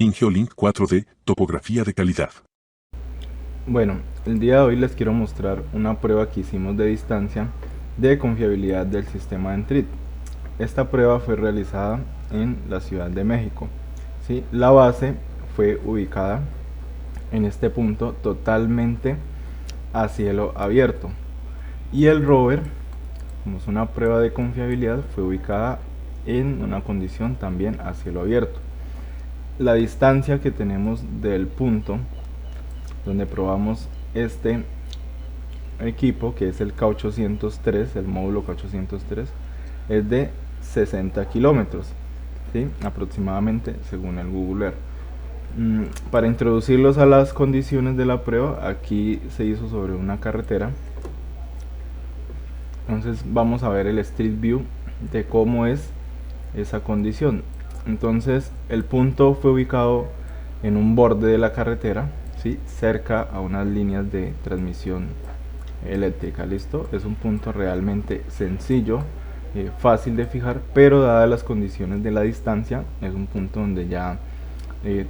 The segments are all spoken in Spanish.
IngeoLink 4D, topografía de calidad. Bueno, el día de hoy les quiero mostrar una prueba que hicimos de distancia de confiabilidad del sistema Entrit. Esta prueba fue realizada en la Ciudad de México. ¿Sí? La base fue ubicada en este punto totalmente a cielo abierto. Y el rover, como es una prueba de confiabilidad, fue ubicada en una condición también a cielo abierto. La distancia que tenemos del punto donde probamos este equipo, que es el K803, el módulo K803, es de 60 kilómetros, ¿sí? Aproximadamente, según el Google Earth. Para introducirlos a las condiciones de la prueba, aquí se hizo sobre una carretera. Entonces vamos a ver el Street View de cómo es esa condición. Entonces el punto fue ubicado en un borde de la carretera, ¿sí? Cerca a unas líneas de transmisión eléctrica. Listo, es un punto realmente sencillo, fácil de fijar, pero dadas las condiciones de la distancia es un punto donde ya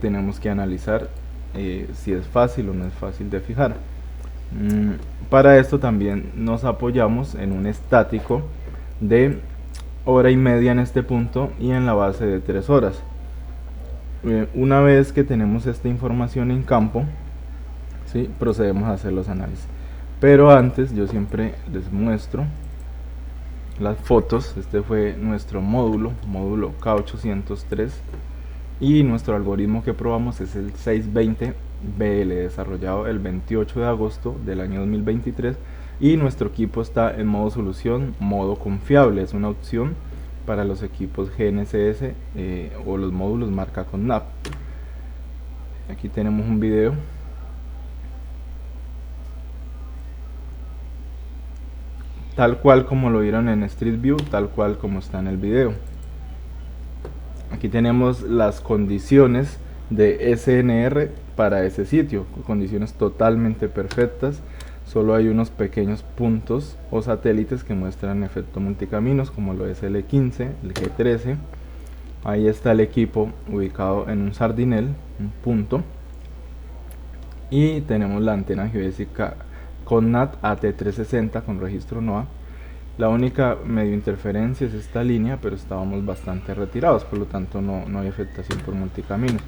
tenemos que analizar si es fácil o no es fácil de fijar. Para esto también nos apoyamos en un estático de hora y media en este punto y en la base de 3 horas. Una vez que tenemos esta información en campo, ¿sí? Procedemos a hacer los análisis. Pero antes yo siempre les muestro las fotos. Este fue nuestro módulo K803, y nuestro algoritmo que probamos es el 620BL, desarrollado el 28 de agosto del año 2023, y nuestro equipo está en modo solución, modo confiable. Es una opción para los equipos GNSS o los módulos marca con NAP. Aquí tenemos un video tal cual como lo vieron en Street View, tal cual como está en el video. Aquí tenemos las condiciones de SNR para ese sitio, condiciones totalmente perfectas. Solo hay unos pequeños puntos o satélites que muestran efecto multicaminos, como lo es el E15, el G13. Ahí está el equipo ubicado en un sardinel, un punto. Y tenemos la antena geodésica CONNAT AT360 con registro NOAA. La única medio interferencia es esta línea, pero estábamos bastante retirados, por lo tanto no hay afectación por multicaminos.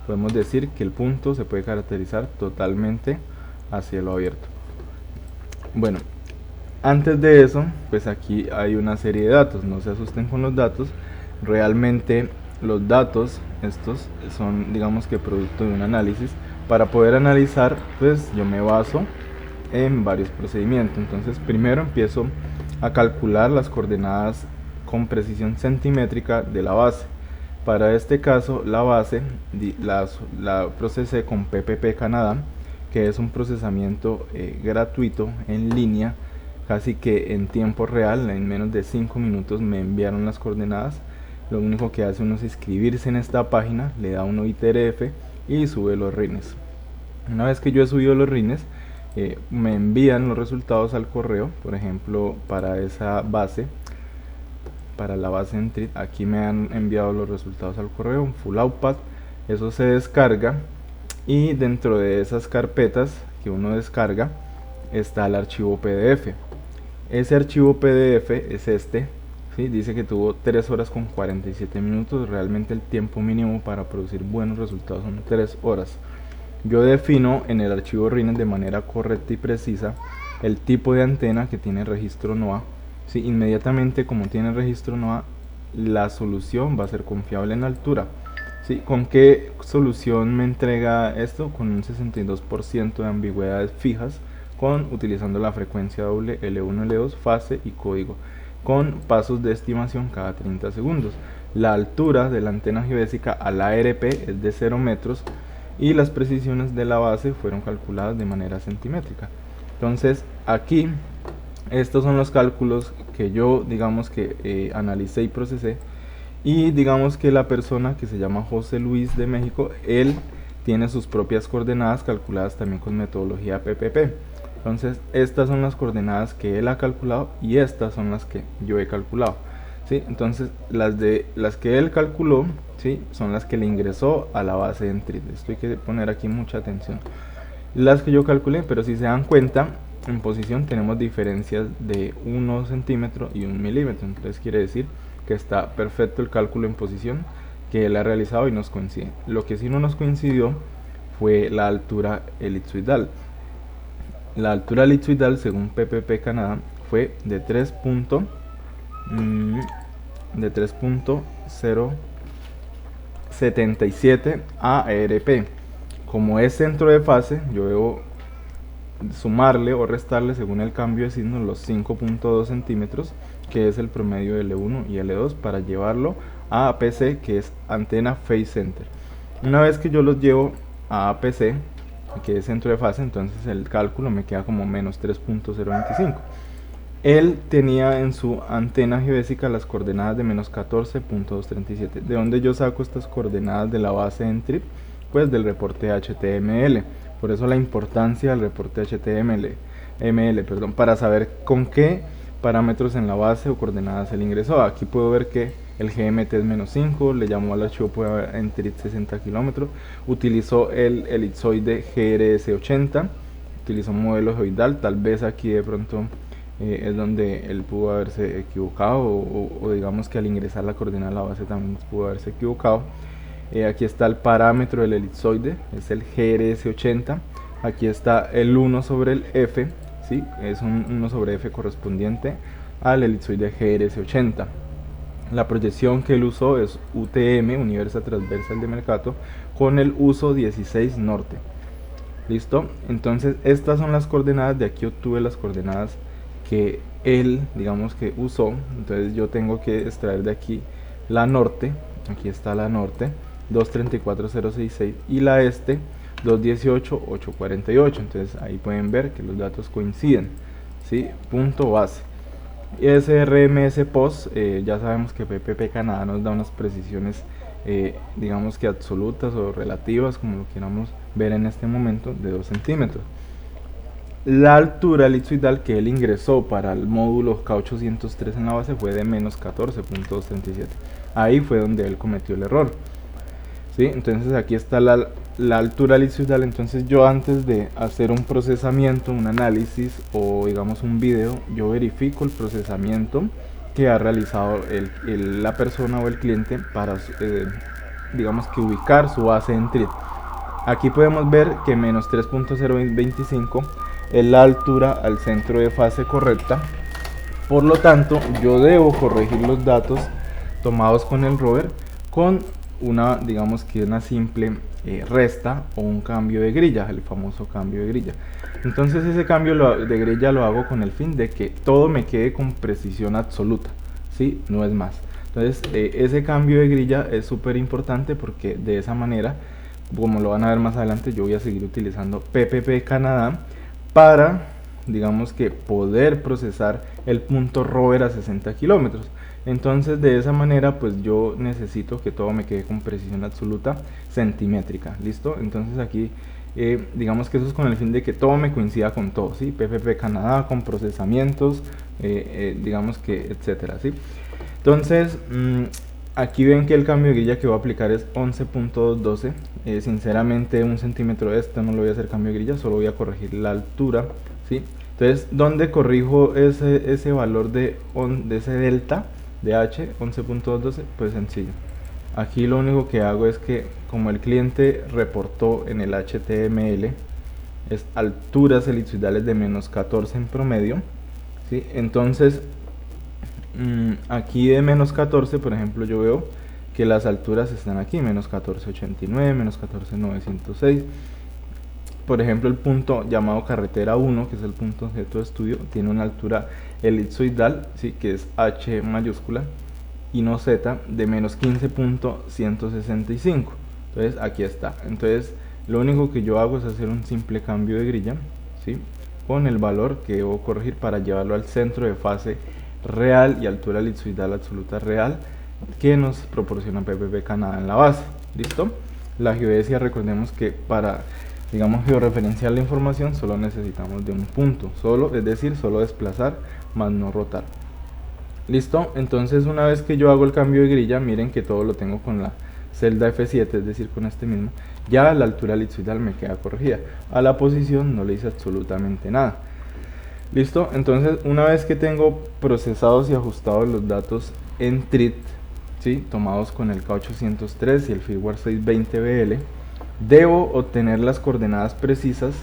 Podemos decir que el punto se puede caracterizar totalmente a cielo abierto. Bueno, antes de eso, pues aquí hay una serie de datos. No se asusten con los datos. Realmente los datos estos son, digamos que, producto de un análisis. Para poder analizar, pues yo me baso en varios procedimientos. Entonces primero empiezo a calcular las coordenadas con precisión centimétrica de la base. Para este caso la base la procesé con PPP Canadá, que es un procesamiento gratuito en línea, casi que en tiempo real. En menos de 5 minutos me enviaron las coordenadas. Lo único que hace uno es inscribirse en esta página, le da uno ITRF y sube los rines. Una vez que yo he subido los rines, me envían los resultados al correo. Por ejemplo, para esa base, para la base Entrit, aquí me han enviado los resultados al correo, un full output. Eso se descarga, y dentro de esas carpetas que uno descarga está el archivo PDF. Ese archivo PDF es este, ¿sí? Dice que tuvo 3 horas con 47 minutos. Realmente el tiempo mínimo para producir buenos resultados son 3 horas. Yo defino en el archivo RINES de manera correcta y precisa el tipo de antena que tiene registro NOAA. ¿Sí? Inmediatamente, como tiene registro NOAA, la solución va a ser confiable en altura. ¿Sí? ¿Con qué solución me entrega esto? Con un 62% de ambigüedades fijas, utilizando la frecuencia doble L1, L2, fase y código, con pasos de estimación cada 30 segundos. La altura de la antena geodésica a la ARP es de 0 metros, y las precisiones de la base fueron calculadas de manera centimétrica. Entonces aquí estos son los cálculos que yo, digamos que analicé y procesé, y digamos que la persona, que se llama José Luis de México, él tiene sus propias coordenadas calculadas también con metodología PPP. Entonces estas son las coordenadas que él ha calculado y estas son las que yo he calculado. ¿sí? Entonces las que él calculó, ¿sí? Son las que le ingresó a la base de Entrit. Esto hay que poner aquí mucha atención. Las que yo calculé, pero si se dan cuenta, en posición tenemos diferencias de 1 centímetro y 1 milímetro. Entonces quiere decir que está perfecto el cálculo en posición que él ha realizado y nos coincide. Lo que sí no nos coincidió fue la altura elipsoidal. La altura elipsoidal, según PPP Canadá, fue de 3.077 ARP. Como es centro de fase, yo debo sumarle o restarle según el cambio de signo los 5.2 centímetros, que es el promedio de L1 y L2, para llevarlo a APC, que es antena phase center. Una vez que yo los llevo a APC, que es centro de fase, entonces el cálculo me queda como menos 3.025. Él tenía en su antena geodésica las coordenadas de menos 14.237. ¿De dónde yo saco estas coordenadas de la base en TRIP? Pues del reporte HTML. Por eso la importancia del reporte HTML, para saber con qué parámetros en la base o coordenadas él ingresó. Aquí puedo ver que el GMT es menos 5, le llamó al archivo en TRIP 60 kilómetros, utilizó el elipsoide GRS80, utilizó un modelo geoidal. Tal vez aquí de pronto es donde él pudo haberse equivocado, o digamos que al ingresar la coordenada a la base también pudo haberse equivocado. Aquí está el parámetro del elipsoide, es el GRS80. Aquí está el 1 sobre el F, ¿sí? Es un 1 sobre F correspondiente al elipsoide GRS80. La proyección que él usó es UTM, Universal Transversal de Mercator, con el uso 16 norte. ¿Listo? Entonces estas son las coordenadas. De aquí obtuve las coordenadas que él, digamos que usó. Entonces yo tengo que extraer de aquí la norte. Aquí está la norte, 234.066, y la este, 218.848. Entonces ahí pueden ver que los datos coinciden, ¿sí? Punto base. Y SRMS POS, ya sabemos que PPP Canadá nos da unas precisiones, digamos que absolutas o relativas, como lo queramos ver en este momento, de 2 centímetros. La altura elipsoidal que él ingresó para el módulo K803 en la base fue de menos 14.237. Ahí fue donde él cometió el error, ¿sí? Entonces aquí está la altura elipsoidal. Entonces yo, antes de hacer un procesamiento, un análisis o digamos un video, yo verifico el procesamiento que ha realizado la persona o el cliente para digamos que ubicar su base en TRIP. Aquí podemos ver que menos 3.025 es la altura al centro de fase correcta. Por lo tanto, yo debo corregir los datos tomados con el rover con una, digamos que una simple resta o un cambio de grilla, el famoso cambio de grilla. Entonces ese cambio de grilla lo hago con el fin de que todo me quede con precisión absoluta, ¿sí? No es más. Entonces ese cambio de grilla es súper importante, porque de esa manera, como lo van a ver más adelante, yo voy a seguir utilizando PPP Canadá para, digamos que, poder procesar el punto rover a 60 kilómetros. Entonces de esa manera pues yo necesito que todo me quede con precisión absoluta centimétrica. ¿Listo? Entonces aquí digamos que eso es con el fin de que todo me coincida con todo, ¿sí? PPP Canadá con procesamientos, digamos que etcétera, ¿sí? Entonces aquí ven que el cambio de grilla que voy a aplicar es 11.212. Sinceramente, 1 centímetro de esto no lo voy a hacer cambio de grilla, solo voy a corregir la altura, ¿sí? Entonces, ¿dónde corrijo ese valor de ese delta de H, 11.212? Pues sencillo. Aquí lo único que hago es que, como el cliente reportó en el HTML, es alturas elipsoidales de menos 14 en promedio, ¿sí? Entonces, aquí de menos 14, por ejemplo, yo veo que las alturas están aquí, menos 14.89, menos 14.906. Por ejemplo, el punto llamado carretera 1, que es el punto objeto de estudio, tiene una altura elipsoidal, ¿sí? Que es H mayúscula y no Z, de menos 15.165. Entonces aquí está. Entonces lo único que yo hago es hacer un simple cambio de grilla, ¿sí? Con el valor que debo corregir para llevarlo al centro de fase real y altura elipsoidal absoluta real que nos proporciona PPP Canadá en la base. ¿Listo? La geodesia, recordemos que para, digamos, georreferenciar la información solo necesitamos de un punto, es decir, solo desplazar más no rotar. Listo, entonces una vez que yo hago el cambio de grilla, miren que todo lo tengo con la celda F7, es decir, con este mismo, ya la altura elipsoidal me queda corregida. A la posición no le hice absolutamente nada. Listo, entonces una vez que tengo procesados y ajustados los datos en TRIT, ¿sí?, tomados con el K803 y el firmware 620BL, debo obtener las coordenadas precisas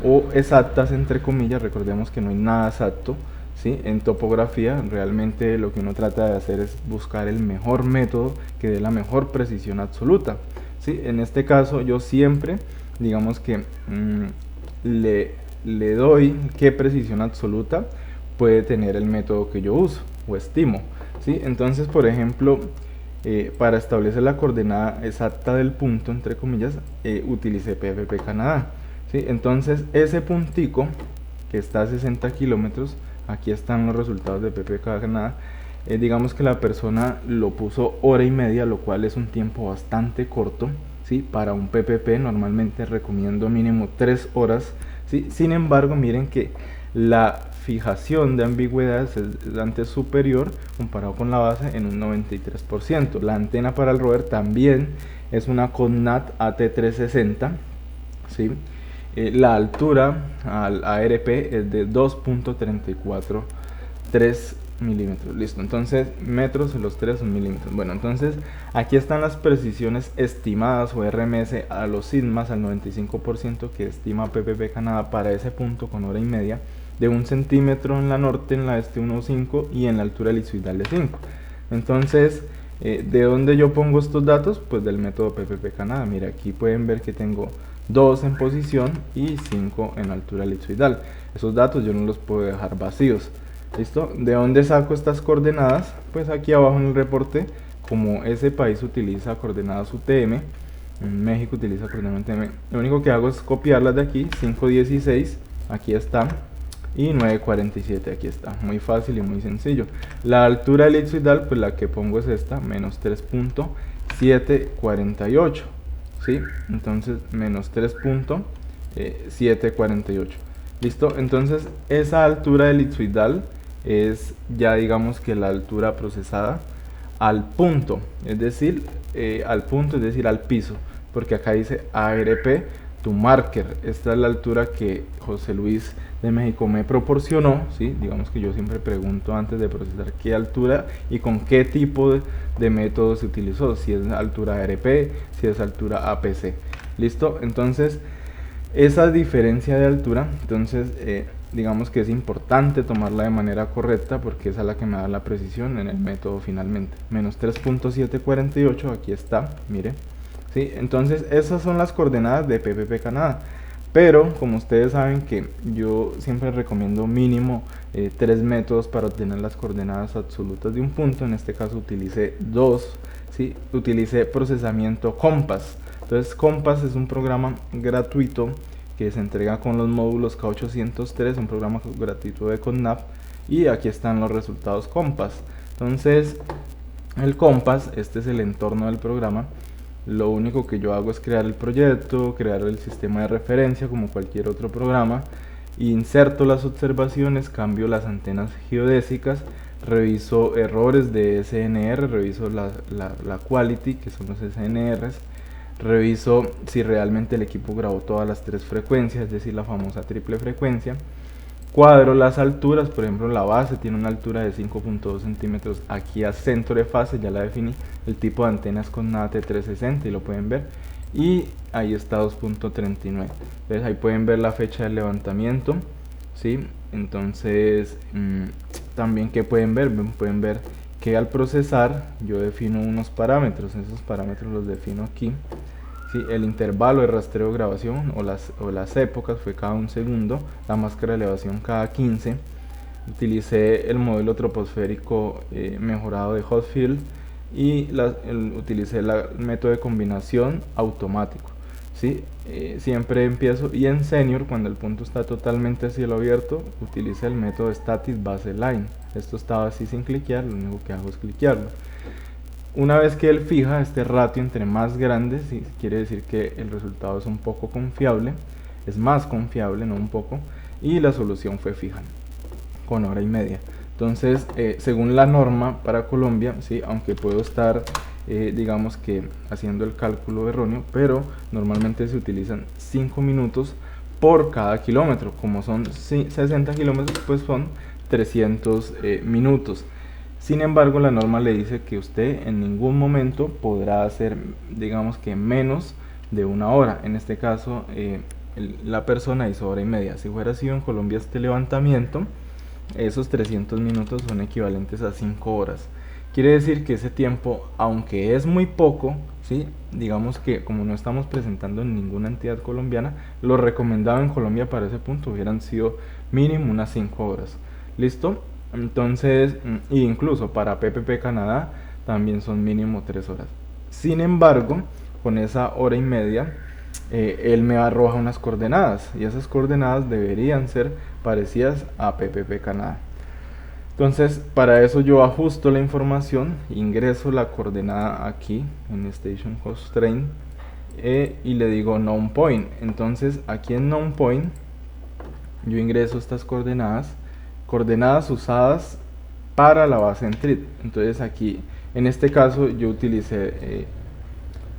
o exactas, entre comillas. Recordemos que no hay nada exacto, ¿sí? En topografía realmente lo que uno trata de hacer es buscar el mejor método que dé la mejor precisión absoluta, ¿sí? En este caso yo siempre, digamos que le doy qué precisión absoluta puede tener el método que yo uso o estimo, ¿sí? Entonces, por ejemplo, para establecer la coordenada exacta del punto, entre comillas, utilicé PFP Canadá, ¿sí? Entonces ese puntico que está a 60 kilómetros, aquí están los resultados de PFP Canadá. Digamos que la persona lo puso hora y media, lo cual es un tiempo bastante corto, ¿sí? Para un PPP normalmente recomiendo mínimo 3 horas, ¿sí? Sin embargo, miren que la fijación de ambigüedades es antes superior comparado con la base en un 93%. La antena para el rover también es una Cognat AT360, ¿sí? La altura al ARP es de 2.343 milímetros. Listo, entonces metros en los 3 son milímetros. Bueno, entonces aquí están las precisiones estimadas o RMS a los sigmas al 95% que estima PPP Canadá para ese punto con hora y media, de 1 centímetro en la norte, en la este 1.5 y en la altura elipsoidal de 5. Entonces, ¿de dónde yo pongo estos datos? Pues del método PPP Canadá. Mira, aquí pueden ver que tengo 2 en posición y 5 en altura elipsoidal. Esos datos yo no los puedo dejar vacíos. ¿Listo? ¿De dónde saco estas coordenadas? Pues aquí abajo en el reporte, como ese país utiliza coordenadas UTM, en México utiliza coordenadas UTM, lo único que hago es copiarlas de aquí, 516, aquí está, y 947, aquí está. Muy fácil y muy sencillo. La altura elipsoidal, pues la que pongo es esta, menos 3.748, ¿sí? Entonces, menos 3.748. ¿Listo? Entonces, esa altura elipsoidal es ya, digamos, que la altura procesada al punto, es decir, al piso, porque acá dice ARP to marker. Esta es la altura que José Luis de México me proporcionó, ¿sí? Digamos que yo siempre pregunto antes de procesar qué altura y con qué tipo de método se utilizó, si es altura ARP, si es altura APC. ¿Listo? Entonces, esa diferencia de altura, entonces digamos que es importante tomarla de manera correcta porque esa es la que me da la precisión en el método finalmente. Menos 3.748, aquí está, mire, ¿sí? Entonces esas son las coordenadas de PPP Canadá, pero como ustedes saben que yo siempre recomiendo mínimo 3 métodos para obtener las coordenadas absolutas de un punto. En este caso utilicé 2, ¿sí? Utilicé procesamiento Compass. Entonces Compass es un programa gratuito que se entrega con los módulos K803, un programa gratuito de Cognat, y aquí están los resultados Compass. Entonces el Compass, este es el entorno del programa. Lo único que yo hago es crear el proyecto, crear el sistema de referencia como cualquier otro programa, inserto las observaciones, cambio las antenas geodésicas, reviso errores de SNR, reviso la quality, que son los SNRs, reviso si realmente el equipo grabó todas las 3 frecuencias, es decir, la famosa triple frecuencia. Cuadro las alturas, por ejemplo la base tiene una altura de 5.2 centímetros, aquí a centro de fase ya la definí, el tipo de antena es con AT360 y lo pueden ver, y ahí está 2.39. Entonces ahí pueden ver la fecha del levantamiento, ¿sí? Entonces también que pueden ver que al procesar yo defino unos parámetros, esos parámetros los defino aquí, ¿sí? El intervalo de rastreo de grabación o las épocas fue cada 1 segundo, la máscara de elevación cada 15, utilicé el modelo troposférico mejorado de Hotfield y utilicé el método de combinación automático, ¿sí? Siempre empiezo, y en senior, cuando el punto está totalmente a cielo abierto, utilicé el método static baseline. Esto estaba así sin cliquear, lo único que hago es cliquearlo. Una vez que él fija este ratio entre más grande, ¿sí? Quiere decir que el resultado es un poco confiable, es más confiable, no un poco, y la solución fue fija con hora y media. Entonces, según la norma para Colombia, ¿sí? Aunque puedo estar, digamos que haciendo el cálculo erróneo, pero normalmente se utilizan 5 minutos por cada kilómetro. Como son 60 kilómetros, pues son 300 minutos. Sin embargo, la norma le dice que usted en ningún momento podrá hacer, digamos que menos de una hora. En este caso, la persona hizo hora y media. Si fuera sido en Colombia este levantamiento, esos 300 minutos son equivalentes a 5 horas. Quiere decir que ese tiempo, aunque es muy poco, ¿sí? Digamos que como no estamos presentando en ninguna entidad colombiana, lo recomendado en Colombia para ese punto hubieran sido mínimo unas 5 horas. ¿Listo? Entonces, incluso para PPP Canadá también son mínimo 3 horas. Sin embargo, con esa hora y media, él me arroja unas coordenadas y esas coordenadas deberían ser parecidas a PPP Canadá. Entonces, para eso yo ajusto la información, ingreso la coordenada aquí en Station Host Train y le digo known point. Entonces, aquí en known point yo ingreso estas coordenadas usadas para la base en TRID. Entonces aquí, en este caso, yo utilicé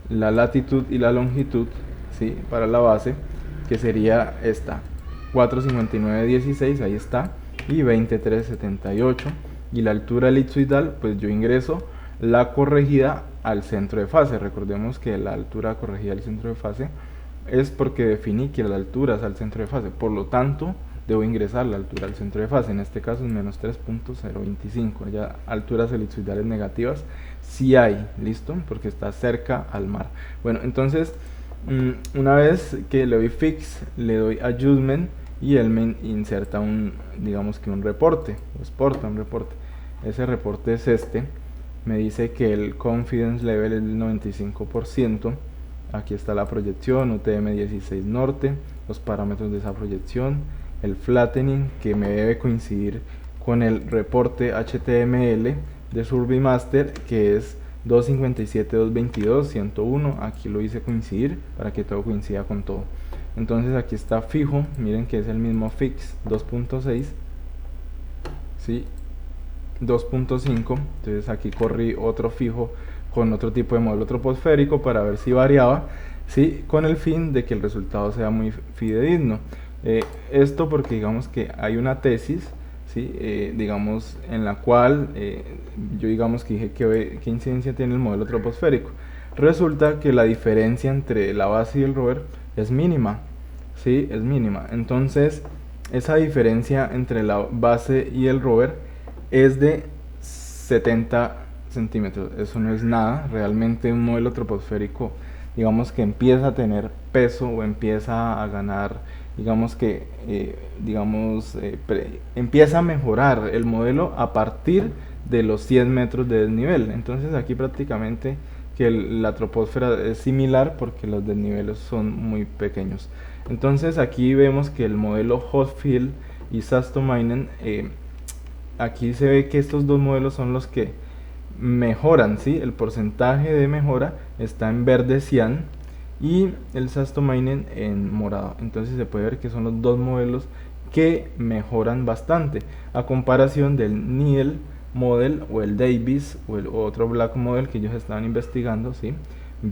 la latitud y la longitud, ¿sí? Para la base, que sería esta, 459.16, ahí está, y 23.78. Y la altura elipsoidal, pues yo ingreso la corregida al centro de fase. Recordemos que la altura corregida al centro de fase es porque definí que la altura es al centro de fase, por lo tanto debo ingresar la altura al centro de fase. En este caso es menos 3.025. Ya alturas elipsoidales negativas sí hay, listo, porque está cerca al mar. Bueno, entonces una vez que le doy fix, le doy adjustment y él me inserta digamos que un reporte, o exporta un reporte. Ese reporte es este. Me dice que el confidence level es del 95%. Aquí está la proyección, UTM 16 norte, los parámetros de esa proyección, el flattening que me debe coincidir con el reporte HTML de SurveyMaster, que es 257.222.101. Aquí lo hice coincidir para que todo coincida con todo. Entonces aquí está fijo, miren que es el mismo fix 2.6, ¿sí? 2.5. Entonces aquí corrí otro fijo con otro tipo de modelo troposférico para ver si variaba, ¿sí? Con el fin de que el resultado sea muy fidedigno. Esto porque digamos que hay una tesis, ¿sí? Digamos en la cual yo digamos que dije qué incidencia tiene el modelo troposférico. Resulta que la diferencia entre la base y el rover es mínima, ¿sí? Es mínima. Entonces esa diferencia entre la base y el rover es de 70 centímetros. Eso no es nada. Realmente un modelo troposférico, digamos que empieza a tener peso o empieza a ganar, digamos que empieza a mejorar el modelo a partir de los 100 metros de desnivel. Entonces aquí prácticamente que la troposfera es similar porque los desniveles son muy pequeños. Entonces aquí vemos que el modelo Hochschild y Saastomainen, aquí se ve que estos dos modelos son los que mejoran, ¿sí? El porcentaje de mejora está en verde cian y el Saastomainen en morado. Entonces se puede ver que son los dos modelos que mejoran bastante a comparación del Niel model o el Davis o el otro Black model que ellos estaban investigando, ¿sí?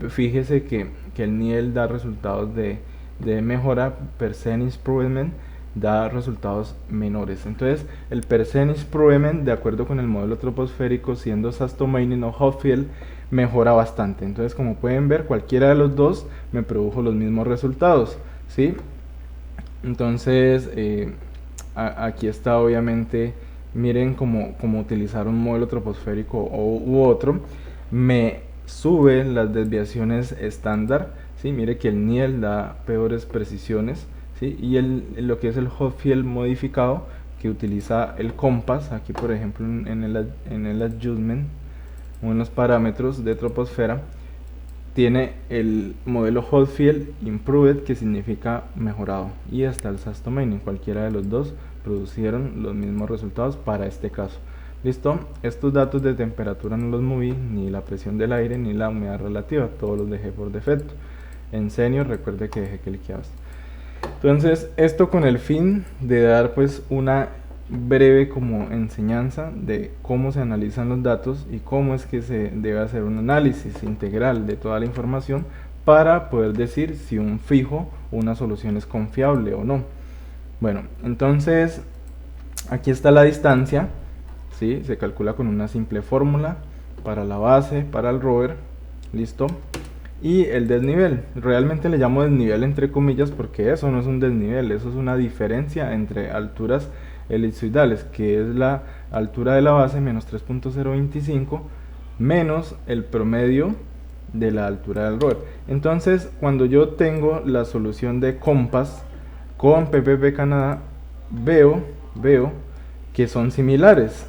Fíjese que el Niel da resultados de mejora percentage improvement, da resultados menores. Entonces el percentage improvement, de acuerdo con el modelo troposférico, siendo Saastomainen o Hochschild, mejora bastante. Entonces, como pueden ver, cualquiera de los dos me produjo los mismos resultados, ¿sí? Entonces aquí está, obviamente, miren cómo utilizar un modelo troposférico u otro me sube las desviaciones estándar, ¿sí? Mire que el Niel da peores precisiones, ¿sí? Y lo que es el Hochschild modificado, que utiliza el compás, aquí por ejemplo en el adjustment o en los parámetros de troposfera, tiene el modelo Hochschild Improved, que significa mejorado, y hasta el Saastomainen, cualquiera de los dos producieron los mismos resultados para este caso. Listo, estos datos de temperatura no los moví, ni la presión del aire ni la humedad relativa, todos los dejé por defecto. En senior recuerde que dejé cliqueados. Entonces esto con el fin de dar pues una breve como enseñanza de cómo se analizan los datos y cómo es que se debe hacer un análisis integral de toda la información para poder decir si un fijo o una solución es confiable o no. Bueno, entonces aquí está la distancia, ¿sí? Se calcula con una simple fórmula para la base, para el rover, listo. Y el desnivel, realmente le llamo desnivel entre comillas porque eso no es un desnivel, eso es una diferencia entre alturas elipsoidales, que es la altura de la base menos 3.025 menos el promedio de la altura del rover. Entonces, cuando yo tengo la solución de Compass con PPP Canadá, veo que son similares.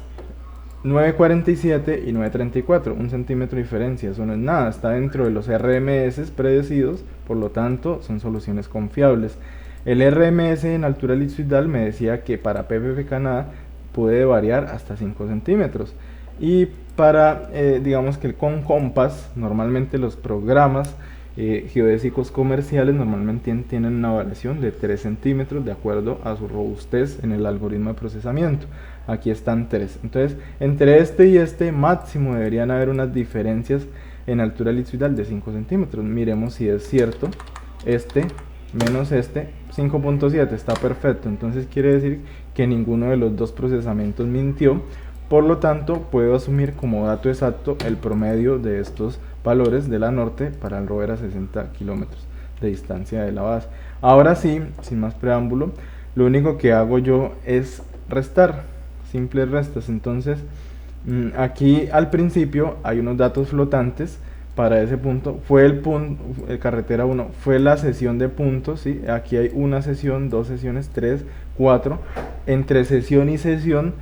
9.47 y 9.34, un centímetro de diferencia, eso no es nada, está dentro de los RMS predecidos, por lo tanto son soluciones confiables. El RMS en altura elipsoidal me decía que para PPP Canadá puede variar hasta 5 centímetros. Y para, digamos que con Compass, normalmente los programas geodésicos comerciales normalmente tienen una variación de 3 centímetros de acuerdo a su robustez en el algoritmo de procesamiento. Aquí están 3. Entonces, entre este y este máximo deberían haber unas diferencias en altura elipsoidal de 5 centímetros. Miremos si es cierto. Este menos este, 5.7, está perfecto. Entonces quiere decir que ninguno de los dos procesamientos mintió. Por lo tanto, puedo asumir como dato exacto el promedio de estos valores de la norte para el rover a 60 kilómetros de distancia de la base. Ahora sí, sin más preámbulo, lo único que hago yo es restar, simples restas. Entonces, aquí al principio hay unos datos flotantes para ese punto. Fue el punto, carretera 1, fue la sesión de puntos, ¿sí? Aquí hay una sesión, 2 sesiones, 3, 4. Entre sesión y sesión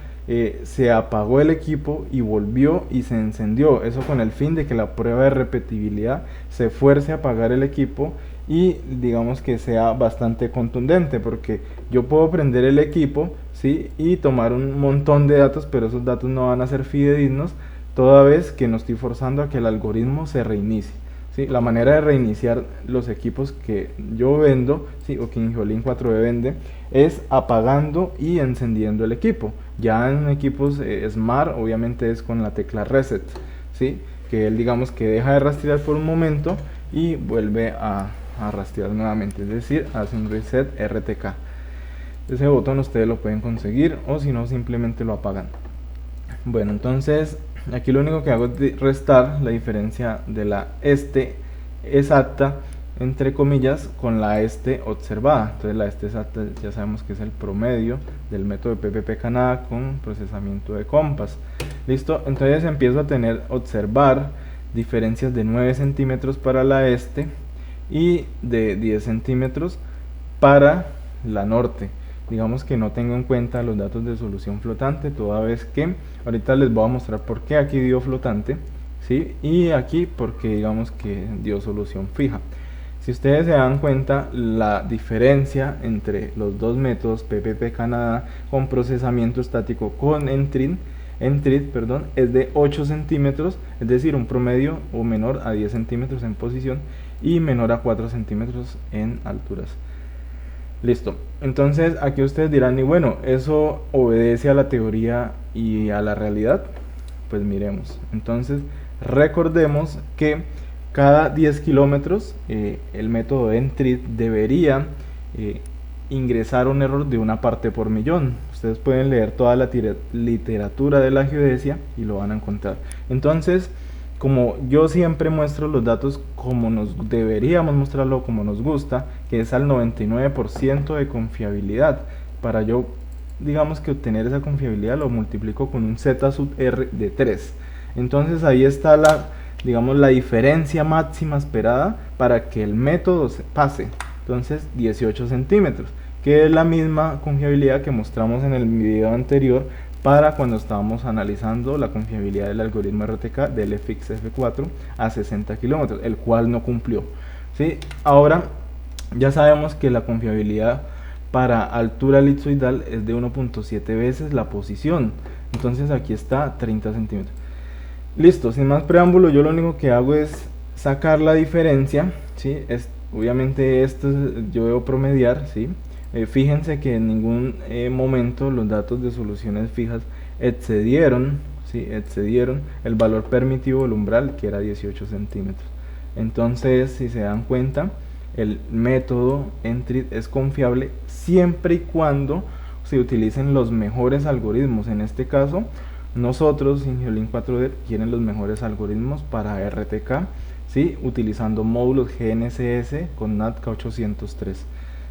se apagó el equipo y volvió y se encendió, eso con el fin de que la prueba de repetibilidad se fuerce a apagar el equipo y digamos que sea bastante contundente, porque yo puedo prender el equipo, ¿sí? Y tomar un montón de datos, pero esos datos no van a ser fidedignos toda vez que no estoy forzando a que el algoritmo se reinicie. ¿Sí? La manera de reiniciar los equipos que yo vendo, ¿sí? O que Ingeolink 4B vende, es apagando y encendiendo el equipo. Ya en equipos Smart obviamente es con la tecla Reset, ¿sí? Que él digamos que deja de rastrear por un momento y vuelve a rastrear nuevamente, es decir, hace un Reset RTK. Ese botón ustedes lo pueden conseguir o si no simplemente lo apagan. Bueno, entonces aquí lo único que hago es restar la diferencia de la exacta entre comillas con la observada. Entonces la exacta ya sabemos que es el promedio del método de PPP Canadá con procesamiento de Compass. Listo, entonces empiezo a observar diferencias de 9 centímetros para la y de 10 centímetros para la norte. Digamos que no tengo en cuenta los datos de solución flotante, toda vez que ahorita les voy a mostrar por qué aquí dio flotante, ¿sí? Y aquí porque digamos que dio solución fija. Si ustedes se dan cuenta, la diferencia entre los dos métodos PPP Canadá con procesamiento estático con Entrid, es de 8 centímetros, es decir, un promedio o menor a 10 centímetros en posición y menor a 4 centímetros en alturas. Listo, entonces aquí ustedes dirán, y bueno, ¿eso obedece a la teoría y a la realidad? Pues miremos. Entonces recordemos que cada 10 kilómetros el método de Entrid debería ingresar un error de una parte por millón. Ustedes pueden leer toda la literatura de la geodesia y lo van a encontrar. Entonces, como yo siempre muestro los datos como nos deberíamos mostrarlo, como nos gusta, que es al 99% de confiabilidad, para yo digamos que obtener esa confiabilidad lo multiplico con un z sub r de 3. Entonces ahí está la diferencia máxima esperada para que el método se pase. Entonces 18 centímetros, que es la misma confiabilidad que mostramos en el video anterior para cuando estábamos analizando la confiabilidad del algoritmo RTK del FXF4 a 60 kilómetros, el cual no cumplió, ¿sí? Ahora ya sabemos que la confiabilidad para altura elipsoidal es de 1.7 veces la posición. Entonces aquí está 30 centímetros. Listo, sin más preámbulo, yo lo único que hago es sacar la diferencia, ¿sí? Obviamente esto yo debo promediar, ¿sí? Fíjense que en ningún momento los datos de soluciones fijas excedieron, ¿sí? Excedieron el valor permitido del umbral, que era 18 centímetros. Entonces, si se dan cuenta, el método Entry es confiable siempre y cuando se utilicen los mejores algoritmos. En este caso, nosotros, Ingeolink 4D, tienen los mejores algoritmos para RTK, ¿sí? Utilizando módulos GNSS con NATK 803.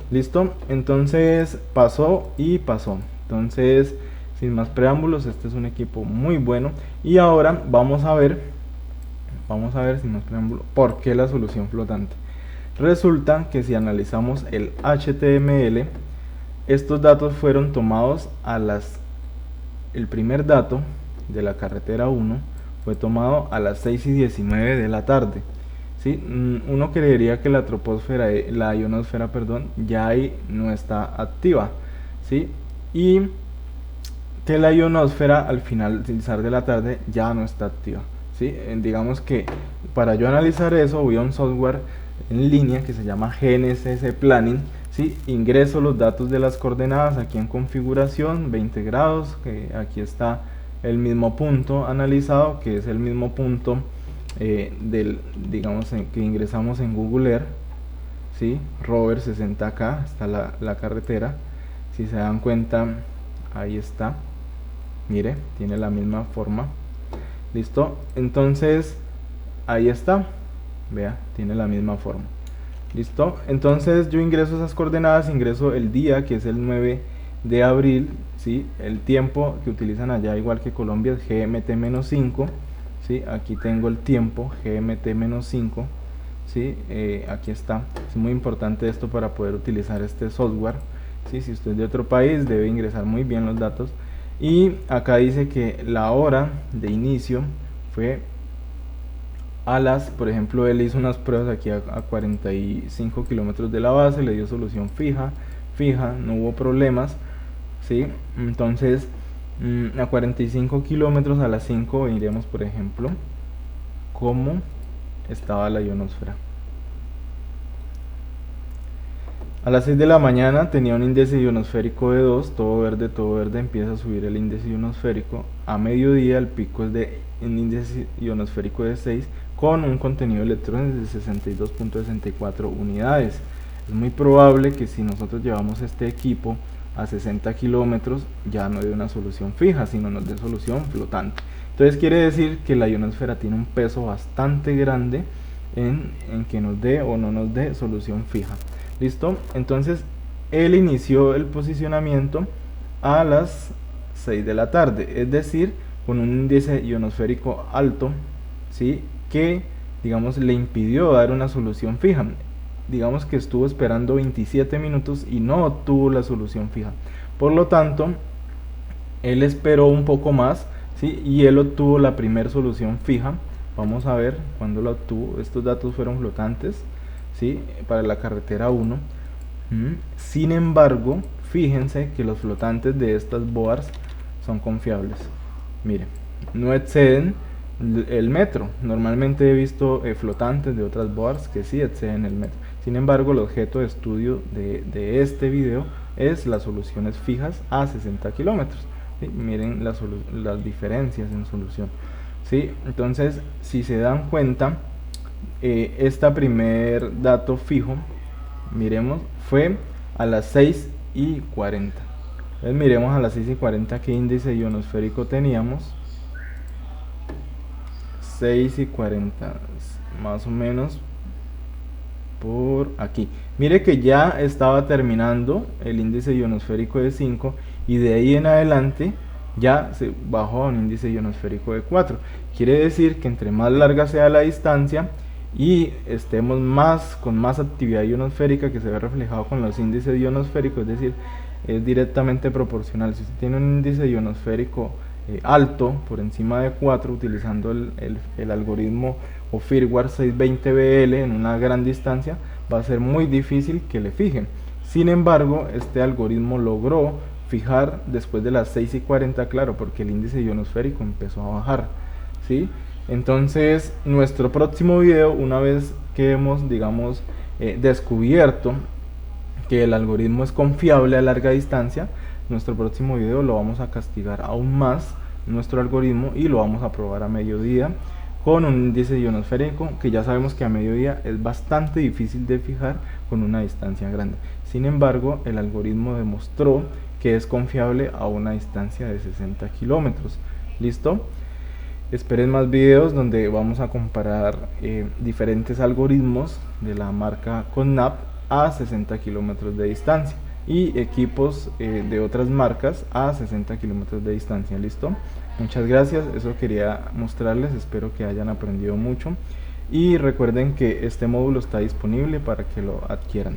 ¿Listo? Entonces pasó y pasó. Entonces, sin más preámbulos, este es un equipo muy bueno. Y ahora vamos a ver sin más preámbulos, por qué la solución flotante. Resulta que si analizamos el HTML, estos datos fueron tomados el primer dato de la carretera 1 fue tomado a las 6:19 de la tarde. ¿Sí? Uno creería que la troposfera, la ionosfera, perdón, ya ahí no está activa, ¿sí? Y que la ionosfera al finalizar de la tarde ya no está activa, ¿sí? Digamos que para yo analizar eso voy a un software en línea que se llama GNSS Planning, ¿sí? Ingreso los datos de las coordenadas aquí en configuración, 20 grados, que aquí está el mismo punto analizado, que es el mismo punto digamos que ingresamos en Google Earth, ¿sí? Rover 60K, está la carretera. Si se dan cuenta, ahí está, mire, tiene la misma forma. Listo, entonces ahí está, vea, tiene la misma forma. Listo, entonces yo ingreso esas coordenadas, ingreso el día, que es el 9 de abril, ¿sí? El tiempo que utilizan allá, igual que Colombia, es GMT-5, ¿sí? Aquí tengo el tiempo, GMT-5, ¿sí? Aquí está. Es muy importante esto para poder utilizar este software, ¿sí? Si usted es de otro país, debe ingresar muy bien los datos. Y acá dice que la hora de inicio fue a las, por ejemplo, él hizo unas pruebas aquí a 45 kilómetros de la base, le dio solución fija, no hubo problemas, ¿sí? Entonces, a 45 kilómetros a las 5 iremos, por ejemplo, cómo estaba la ionosfera. A las 6 de la mañana tenía un índice ionosférico de 2, todo verde, empieza a subir el índice ionosférico. A mediodía el pico es de un índice ionosférico de 6 con un contenido de electrones de 62.64 unidades. Es muy probable que si nosotros llevamos este equipo a 60 kilómetros ya no dé una solución fija, sino nos dé solución flotante. Entonces quiere decir que la ionosfera tiene un peso bastante grande en que nos dé o no nos dé solución fija. ¿Listo? Entonces él inició el posicionamiento a las 6 de la tarde, es decir, con un índice ionosférico alto, ¿sí? Que, digamos, le impidió dar una solución fija. Digamos que estuvo esperando 27 minutos y no obtuvo la solución fija. Por lo tanto, él esperó un poco más, ¿sí? Y él obtuvo la primera solución fija. Vamos a ver cuándo la obtuvo. Estos datos fueron flotantes, ¿sí? Para la carretera 1. Sin embargo, fíjense que los flotantes de estas boards son confiables. Miren, no exceden el metro. Normalmente he visto flotantes de otras boards que sí exceden el metro. Sin embargo, el objeto de estudio de este video es las soluciones fijas a 60 kilómetros. ¿Sí? Miren las diferencias en solución. ¿Sí? Entonces, si se dan cuenta, este primer dato fijo, miremos, fue a las 6:40. Entonces miremos a las 6:40 qué índice ionosférico teníamos. 6:40, más o menos por aquí. Mire que ya estaba terminando el índice ionosférico de 5 y de ahí en adelante ya se bajó a un índice ionosférico de 4. Quiere decir que entre más larga sea la distancia y estemos con más actividad ionosférica, que se ve reflejado con los índices ionosféricos, es decir, es directamente proporcional. Si usted tiene un índice ionosférico alto, por encima de 4, utilizando el algoritmo o firmware 620BL en una gran distancia, va a ser muy difícil que le fijen. Sin embargo, este algoritmo logró fijar después de las 6:40, claro, porque el índice ionosférico empezó a bajar, ¿sí? Entonces, nuestro próximo video, una vez que hemos, digamos, descubierto que el algoritmo es confiable a larga distancia, nuestro próximo video lo vamos a castigar aún más nuestro algoritmo y lo vamos a probar a mediodía con un índice ionosférico que ya sabemos que a mediodía es bastante difícil de fijar con una distancia grande. Sin embargo, el algoritmo demostró que es confiable a una distancia de 60 kilómetros. ¿Listo? Esperen más videos donde vamos a comparar diferentes algoritmos de la marca CONNAP a 60 kilómetros de distancia y equipos de otras marcas a 60 kilómetros de distancia. ¿Listo? Muchas gracias, eso quería mostrarles, espero que hayan aprendido mucho y recuerden que este módulo está disponible para que lo adquieran.